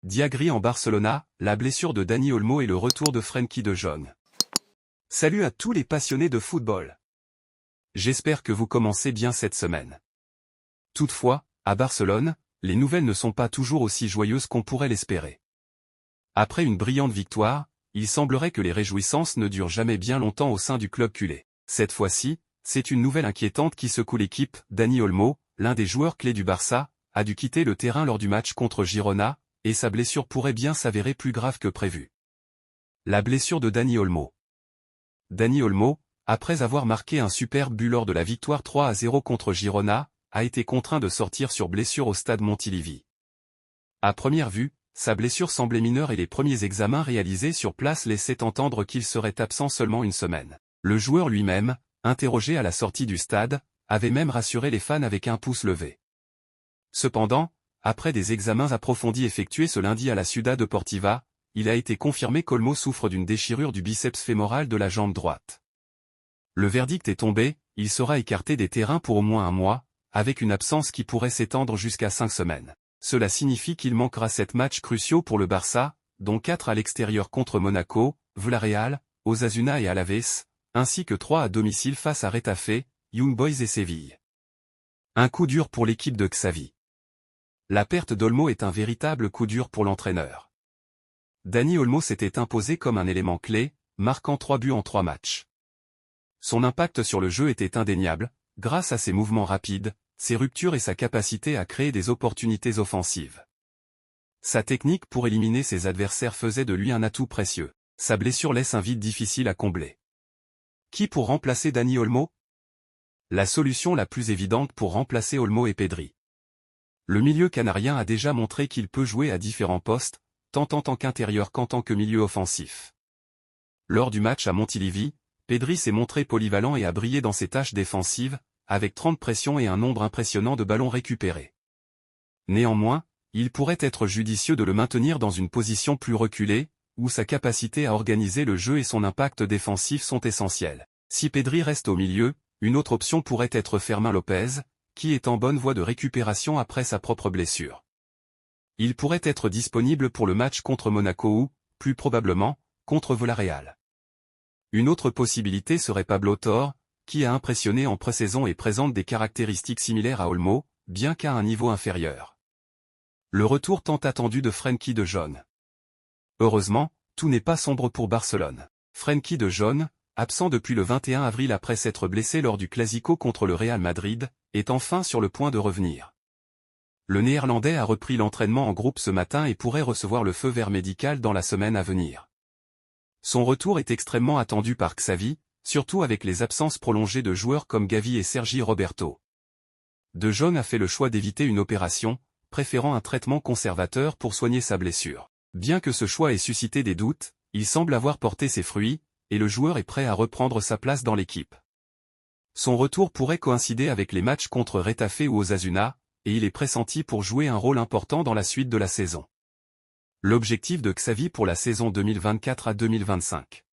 Diagri en Barcelona, la blessure de Dani Olmo et le retour de Frenkie de Jong. Salut à tous les passionnés de football. J'espère que vous commencez bien cette semaine. Toutefois, à Barcelone, les nouvelles ne sont pas toujours aussi joyeuses qu'on pourrait l'espérer. Après une brillante victoire, il semblerait que les réjouissances ne durent jamais bien longtemps au sein du club culé. Cette fois-ci, c'est une nouvelle inquiétante qui secoue l'équipe. Dani Olmo, l'un des joueurs clés du Barça, a dû quitter le terrain lors du match contre Girona, et sa blessure pourrait bien s'avérer plus grave que prévu. La blessure de Dani Olmo. Dani Olmo, après avoir marqué un superbe but lors de la victoire 3-0 contre Girona, a été contraint de sortir sur blessure au stade Montilivi. À première vue, sa blessure semblait mineure et les premiers examens réalisés sur place laissaient entendre qu'il serait absent seulement une semaine. Le joueur lui-même, interrogé à la sortie du stade, avait même rassuré les fans avec un pouce levé. Cependant, après des examens approfondis effectués ce lundi à la Ciudad Deportiva, il a été confirmé qu'Olmo souffre d'une déchirure du biceps fémoral de la jambe droite. Le verdict est tombé, il sera écarté des terrains pour au moins un mois, avec une absence qui pourrait s'étendre jusqu'à 5 semaines. Cela signifie qu'il manquera 7 matchs cruciaux pour le Barça, dont 4 à l'extérieur contre Monaco, Villarreal, Osasuna et Alaves, ainsi que 3 à domicile face à Retafe, Young Boys et Séville. Un coup dur pour l'équipe de Xavi. La perte d'Olmo est un véritable coup dur pour l'entraîneur. Dani Olmo s'était imposé comme un élément clé, marquant 3 buts en 3 matchs. Son impact sur le jeu était indéniable, grâce à ses mouvements rapides, ses ruptures et sa capacité à créer des opportunités offensives. Sa technique pour éliminer ses adversaires faisait de lui un atout précieux. Sa blessure laisse un vide difficile à combler. Qui pour remplacer Dani Olmo? La solution la plus évidente pour remplacer Olmo est Pedri. Le milieu canarien a déjà montré qu'il peut jouer à différents postes, tant en tant qu'intérieur qu'en tant que milieu offensif. Lors du match à Montilivi, Pedri s'est montré polyvalent et a brillé dans ses tâches défensives, avec 30 pressions et un nombre impressionnant de ballons récupérés. Néanmoins, il pourrait être judicieux de le maintenir dans une position plus reculée, où sa capacité à organiser le jeu et son impact défensif sont essentiels. Si Pedri reste au milieu, une autre option pourrait être Fermin Lopez, qui est en bonne voie de récupération après sa propre blessure. Il pourrait être disponible pour le match contre Monaco ou, plus probablement, contre Villarreal. Une autre possibilité serait Pablo Torre, qui a impressionné en pré-saison et présente des caractéristiques similaires à Olmo, bien qu'à un niveau inférieur. Le retour tant attendu de Frenkie de Jong. Heureusement, tout n'est pas sombre pour Barcelone. Frenkie de Jong, absent depuis le 21 avril après s'être blessé lors du Clasico contre le Real Madrid, est enfin sur le point de revenir. Le Néerlandais a repris l'entraînement en groupe ce matin et pourrait recevoir le feu vert médical dans la semaine à venir. Son retour est extrêmement attendu par Xavi, surtout avec les absences prolongées de joueurs comme Gavi et Sergi Roberto. De Jong a fait le choix d'éviter une opération, préférant un traitement conservateur pour soigner sa blessure. Bien que ce choix ait suscité des doutes, il semble avoir porté ses fruits, et le joueur est prêt à reprendre sa place dans l'équipe. Son retour pourrait coïncider avec les matchs contre Retafe ou Osasuna, et il est pressenti pour jouer un rôle important dans la suite de la saison. L'objectif de Xavi pour la saison 2024 à 2025.